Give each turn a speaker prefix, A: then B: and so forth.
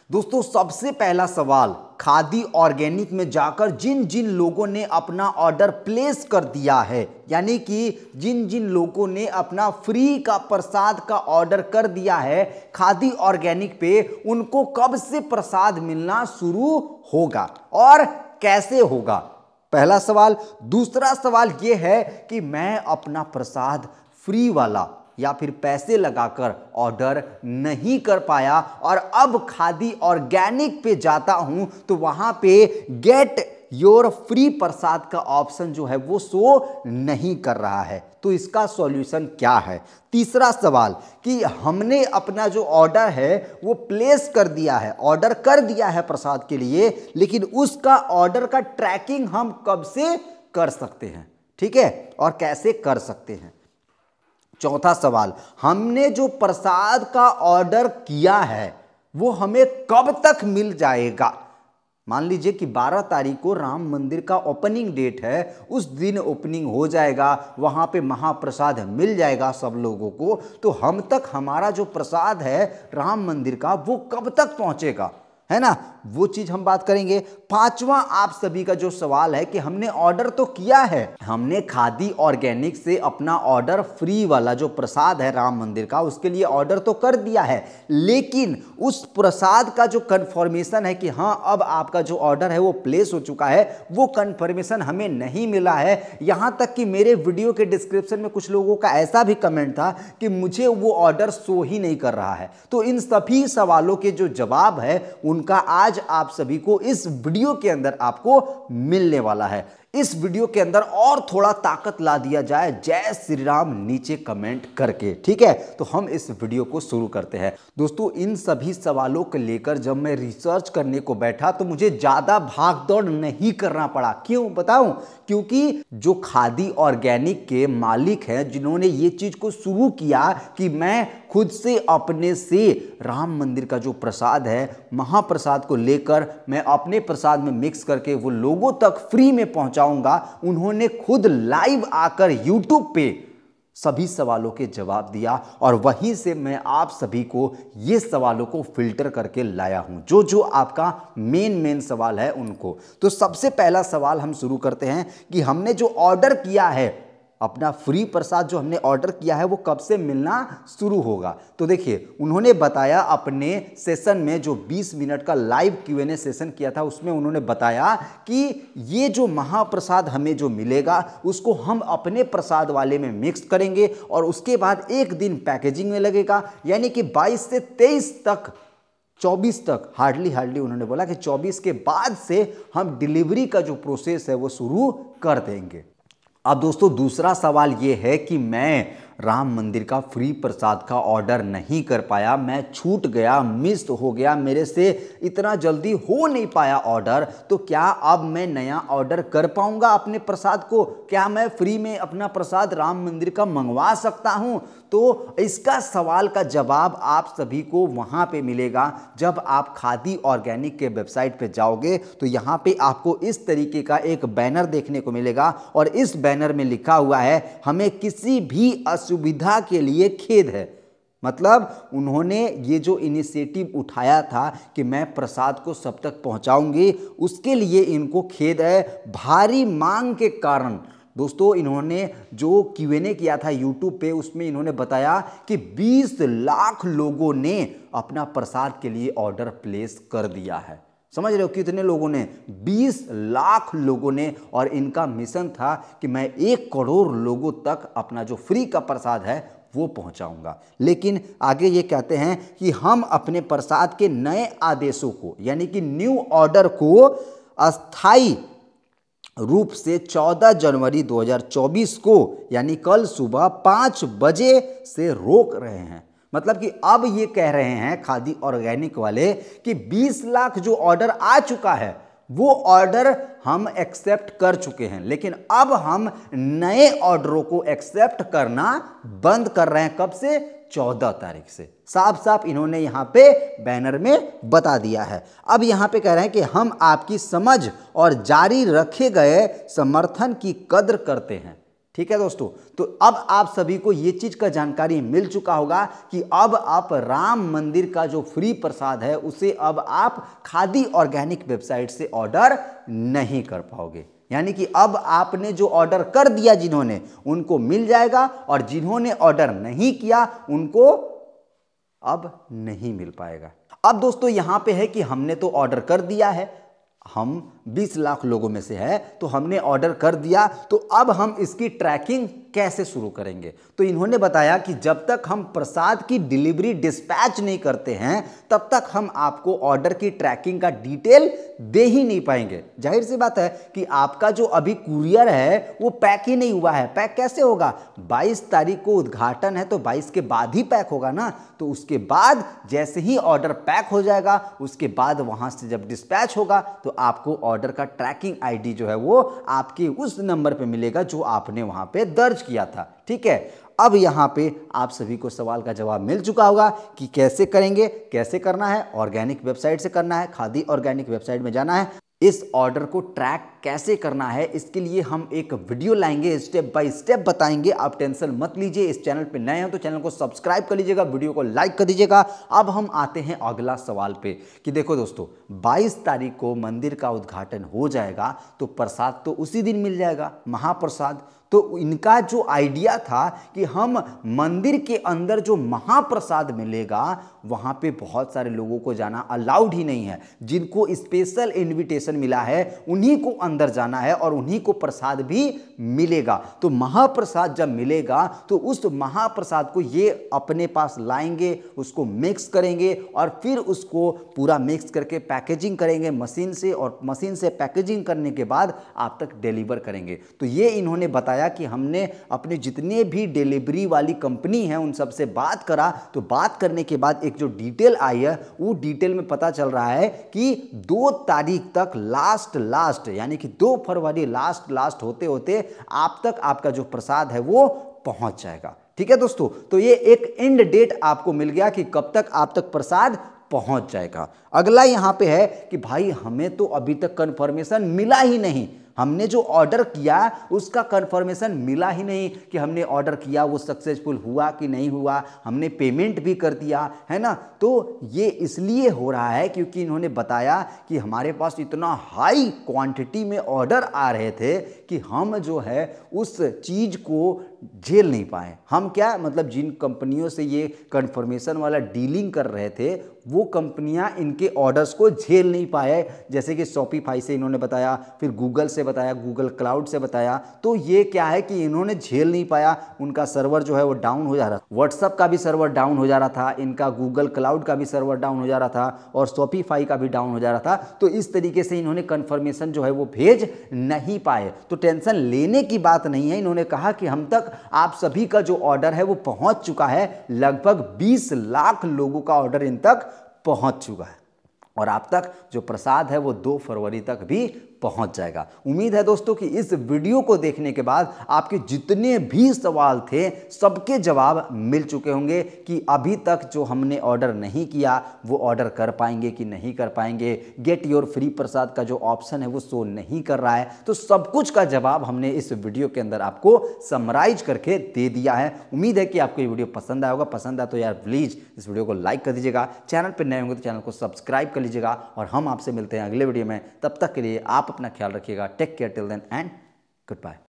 A: दोस्तों सबसे पहला सवाल, खादी ऑर्गेनिक में जाकर जिन जिन लोगों ने अपना ऑर्डर प्लेस कर दिया है, यानी कि जिन जिन लोगों ने अपना फ्री का प्रसाद का ऑर्डर कर दिया है खादी ऑर्गेनिक पे, उनको कब से प्रसाद मिलना शुरू होगा और कैसे होगा, पहला सवाल। दूसरा सवाल यह है कि मैं अपना प्रसाद फ्री वाला या फिर पैसे लगाकर ऑर्डर नहीं कर पाया और अब खादी ऑर्गेनिक पे जाता हूं तो वहां पे गेट योर फ्री प्रसाद का ऑप्शन जो है वो शो नहीं कर रहा है, तो इसका सॉल्यूशन क्या है। तीसरा सवाल कि हमने अपना जो ऑर्डर है वो प्लेस कर दिया है, ऑर्डर कर दिया है प्रसाद के लिए, लेकिन उसका ऑर्डर का ट्रैकिंग हम कब से कर सकते हैं, ठीक है, और कैसे कर सकते हैं। चौथा सवाल, हमने जो प्रसाद का ऑर्डर किया है वो हमें कब तक मिल जाएगा। मान लीजिए कि 12 तारीख को राम मंदिर का ओपनिंग डेट है, उस दिन ओपनिंग हो जाएगा, वहां पे महाप्रसाद मिल जाएगा सब लोगों को, तो हम तक हमारा जो प्रसाद है राम मंदिर का वो कब तक पहुंचेगा, है ना, वो चीज हम बात करेंगे। पांचवा आप सभी का जो सवाल है कि हमने ऑर्डर तो किया है, हमने खादी ऑर्गेनिक से अपना ऑर्डर फ्री वाला जो प्रसाद है राम मंदिर का उसके लिए ऑर्डर तो कर दिया है, लेकिन उस प्रसाद का जो कंफर्मेशन है कि हाँ अब आपका जो ऑर्डर है वो प्लेस हो चुका है, वो कंफर्मेशन हमें नहीं मिला है। यहां तक कि मेरे वीडियो के डिस्क्रिप्शन में कुछ लोगों का ऐसा भी कमेंट था कि मुझे वो ऑर्डर शो ही नहीं कर रहा है। तो इन सभी सवालों के जो जवाब है उनका आज आप सभी को इस वीडियो के अंदर आपको मिलने वाला है। इस वीडियो के अंदर और थोड़ा ताकत ला दिया जाए जय श्री राम नीचे कमेंट करके, ठीक है, तो हम इस वीडियो को शुरू करते हैं। दोस्तों इन सभी सवालों को लेकर जब मैं रिसर्च करने को बैठा तो मुझे ज्यादा भाग दौड़ नहीं करना पड़ा। क्यों बताऊं, क्योंकि जो खादी ऑर्गेनिक के मालिक हैं जिन्होंने ये चीज को शुरू किया कि मैं खुद से अपने से राम मंदिर का जो प्रसाद है महाप्रसाद को लेकर मैं अपने प्रसाद में मिक्स करके वो लोगों तक फ्री में पहुंचाऊंगा, उन्होंने खुद लाइव आकर यूट्यूब पे सभी सवालों के जवाब दिया और वहीं से मैं आप सभी को ये सवालों को फिल्टर करके लाया हूं, जो जो आपका मेन सवाल है उनको। तो सबसे पहला सवाल हम शुरू करते हैं कि हमने जो ऑर्डर किया है अपना फ्री प्रसाद जो हमने ऑर्डर किया है वो कब से मिलना शुरू होगा। तो देखिए उन्होंने बताया अपने सेशन में जो 20 मिनट का लाइव Q&A सेशन किया था उसमें उन्होंने बताया कि ये जो महाप्रसाद हमें जो मिलेगा उसको हम अपने प्रसाद वाले में मिक्स करेंगे और उसके बाद एक दिन पैकेजिंग में लगेगा, यानी कि 22 से 23 तक 24 तक हार्डली उन्होंने बोला कि 24 के बाद से हम डिलीवरी का जो प्रोसेस है वो शुरू कर देंगे। अब दोस्तों दूसरा सवाल ये है कि मैं राम मंदिर का फ्री प्रसाद का ऑर्डर नहीं कर पाया, मैं छूट गया, मिस हो गया, मेरे से इतना जल्दी हो नहीं पाया ऑर्डर, तो क्या अब मैं नया ऑर्डर कर पाऊंगा अपने प्रसाद को, क्या मैं फ्री में अपना प्रसाद राम मंदिर का मंगवा सकता हूं। तो इसका सवाल का जवाब आप सभी को वहां पे मिलेगा जब आप खादी ऑर्गेनिक के वेबसाइट पे जाओगे, तो यहां पे आपको इस तरीके का एक बैनर देखने को मिलेगा और इस बैनर में लिखा हुआ है हमें किसी भी असुविधा के लिए खेद है। मतलब उन्होंने ये जो इनिशिएटिव उठाया था कि मैं प्रसाद को सब तक पहुंचाऊंगी, उसके लिए इनको खेद है भारी मांग के कारण। दोस्तों इन्होंने जो Q&A किया था YouTube पे उसमें इन्होंने बताया कि 20 लाख लोगों ने अपना प्रसाद के लिए ऑर्डर प्लेस कर दिया है। समझ रहे हो कितने लोगों ने, 20 लाख लोगों ने, और इनका मिशन था कि मैं 1 करोड़ लोगों तक अपना जो फ्री का प्रसाद है वो पहुंचाऊंगा। लेकिन आगे ये कहते हैं कि हम अपने प्रसाद के नए आदेशों को यानी कि न्यू ऑर्डर को अस्थाई रूप से 14 जनवरी 2024 को यानी कल सुबह 5 बजे से रोक रहे हैं। मतलब कि अब ये कह रहे हैं खादी ऑर्गेनिक वाले कि 20 लाख जो ऑर्डर आ चुका है वो ऑर्डर हम एक्सेप्ट कर चुके हैं, लेकिन अब हम नए ऑर्डरों को एक्सेप्ट करना बंद कर रहे हैं। कब से? 14 तारीख से। साफ साफ इन्होंने यहां पे बैनर में बता दिया है। अब यहां पे कह रहे हैं कि हम आपकी समझ और जारी रखे गए समर्थन की कद्र करते हैं। ठीक है दोस्तों, तो अब आप सभी को ये चीज का जानकारी मिल चुका होगा कि अब आप राम मंदिर का जो फ्री प्रसाद है उसे अब आप खादी ऑर्गेनिक वेबसाइट से ऑर्डर नहीं कर पाओगे। यानी कि अब आपने जो ऑर्डर कर दिया जिन्होंने, उनको मिल जाएगा, और जिन्होंने ऑर्डर नहीं किया उनको अब नहीं मिल पाएगा। अब दोस्तों यहां पे है कि हमने तो ऑर्डर कर दिया है, हम 20 लाख लोगों में से है, तो हमने ऑर्डर कर दिया, तो अब हम इसकी ट्रैकिंग कैसे शुरू करेंगे। तो इन्होंने बताया कि जब तक हम प्रसाद की डिलीवरी डिस्पैच नहीं करते हैं तब तक हम आपको ऑर्डर की ट्रैकिंग का डिटेल दे ही नहीं पाएंगे। जाहिर सी बात है कि आपका जो अभी कुरियर है वो पैक ही नहीं हुआ है। पैक कैसे होगा? 22 तारीख को उद्घाटन है तो 22 के बाद ही पैक होगा ना। तो उसके बाद जैसे ही ऑर्डर पैक हो जाएगा उसके बाद वहां से जब डिस्पैच होगा तो आपको ऑर्डर का ट्रैकिंग आईडी जो है वो आपके उस नंबर पे मिलेगा जो आपने वहां पे दर्ज किया था। ठीक है, अब यहां पे आप सभी को सवाल का जवाब मिल चुका होगा कि कैसे करेंगे, कैसे करना है। ऑर्गेनिक वेबसाइट से करना है, खादी ऑर्गेनिक वेबसाइट में जाना है। इस ऑर्डर को ट्रैक कैसे करना है इसके लिए हम एक वीडियो लाएंगे, स्टेप बाय स्टेप बताएंगे। आप टेंशन मत लीजिए। इस चैनल पे नए हैं तो चैनल को सब्सक्राइब कर लीजिएगा, वीडियो को लाइक कर दीजिएगा। अब हम आते हैं अगला सवाल पे कि देखो दोस्तों, 22 तारीख को मंदिर का उद्घाटन हो जाएगा तो प्रसाद तो उसी दिन मिल जाएगा, महाप्रसाद। तो इनका जो आइडिया था कि हम मंदिर के अंदर जो महाप्रसाद मिलेगा वहां पे बहुत सारे लोगों को जाना अलाउड ही नहीं है। जिनको स्पेशल इनविटेशन मिला है उन्हीं को अंदर जाना है और उन्हीं को प्रसाद भी मिलेगा। तो महाप्रसाद जब मिलेगा तो उस महाप्रसाद को ये अपने पास लाएंगे, उसको मिक्स करेंगे और फिर उसको पूरा मिक्स करके पैकेजिंग करेंगे मशीन से, और मशीन से पैकेजिंग करने के बाद आप तक डिलीवर करेंगे। तो ये इन्होंने बताया कि हमने अपने जितने भी डिलीवरी वाली कंपनी हैं उन सबसे बात करा, तो बात करने के बाद एक जो डिटेल आई है वो डिटेल में पता चल रहा है कि 2 तारीख तक लास्ट यानी कि 2 फरवरी लास्ट होते होते आप तक आपका जो प्रसाद है वो पहुंच जाएगा। ठीक है दोस्तों, तो ये एक एंड डेट आपको मिल गया कि कब तक आप तक प्रसाद पहुंच जाएगा। अगला यहां पे है कि भाई हमें तो अभी तक कंफर्मेशन मिला ही नहीं, हमने जो ऑर्डर किया उसका कंफर्मेशन मिला ही नहीं कि हमने ऑर्डर किया वो सक्सेसफुल हुआ कि नहीं हुआ, हमने पेमेंट भी कर दिया है ना। तो ये इसलिए हो रहा है क्योंकि इन्होंने बताया कि हमारे पास इतना हाई क्वांटिटी में ऑर्डर आ रहे थे कि हम जो है उस चीज़ को झेल नहीं पाए। हम क्या मतलब जिन कंपनियों से ये कंफर्मेशन वाला डीलिंग कर रहे थे वो कंपनियां इनके ऑर्डर्स को झेल नहीं पाए। जैसे कि शॉपिफाई से इन्होंने बताया, फिर गूगल से बताया, गूगल क्लाउड से बताया। तो ये क्या है कि इन्होंने झेल नहीं पाया, उनका सर्वर जो है वो डाउन हो जा रहा था। व्हाट्सएप का भी सर्वर डाउन हो जा रहा था, इनका गूगल क्लाउड का भी सर्वर डाउन हो जा रहा था और शॉपिफाई का भी डाउन हो जा रहा था। तो इस तरीके से इन्होंने कंफर्मेशन जो है वो भेज नहीं पाए। तो टेंशन लेने की बात नहीं है। इन्होंने कहा कि हम तक आप सभी का जो ऑर्डर है वो पहुंच चुका है। लगभग 20 लाख लोगों का ऑर्डर इन तक पहुंच चुका है और आप तक जो प्रसाद है वो 2 फरवरी तक भी पहुंच जाएगा। उम्मीद है दोस्तों कि इस वीडियो को देखने के बाद आपके जितने भी सवाल थे सबके जवाब मिल चुके होंगे कि अभी तक जो हमने ऑर्डर नहीं किया वो ऑर्डर कर पाएंगे कि नहीं कर पाएंगे। गेट योर फ्री प्रसाद का जो ऑप्शन है वो शो नहीं कर रहा है। तो सब कुछ का जवाब हमने इस वीडियो के अंदर आपको समराइज करके दे दिया है। उम्मीद है कि आपको ये वीडियो पसंद आया होगा। पसंद आया तो यार प्लीज़ इस वीडियो को लाइक कर दीजिएगा। चैनल पर नए होंगे तो चैनल को सब्सक्राइब कर लीजिएगा और हम आपसे मिलते हैं अगले वीडियो में। तब तक के लिए आप अपना ख्याल रखिएगा। Take care till then and good bye.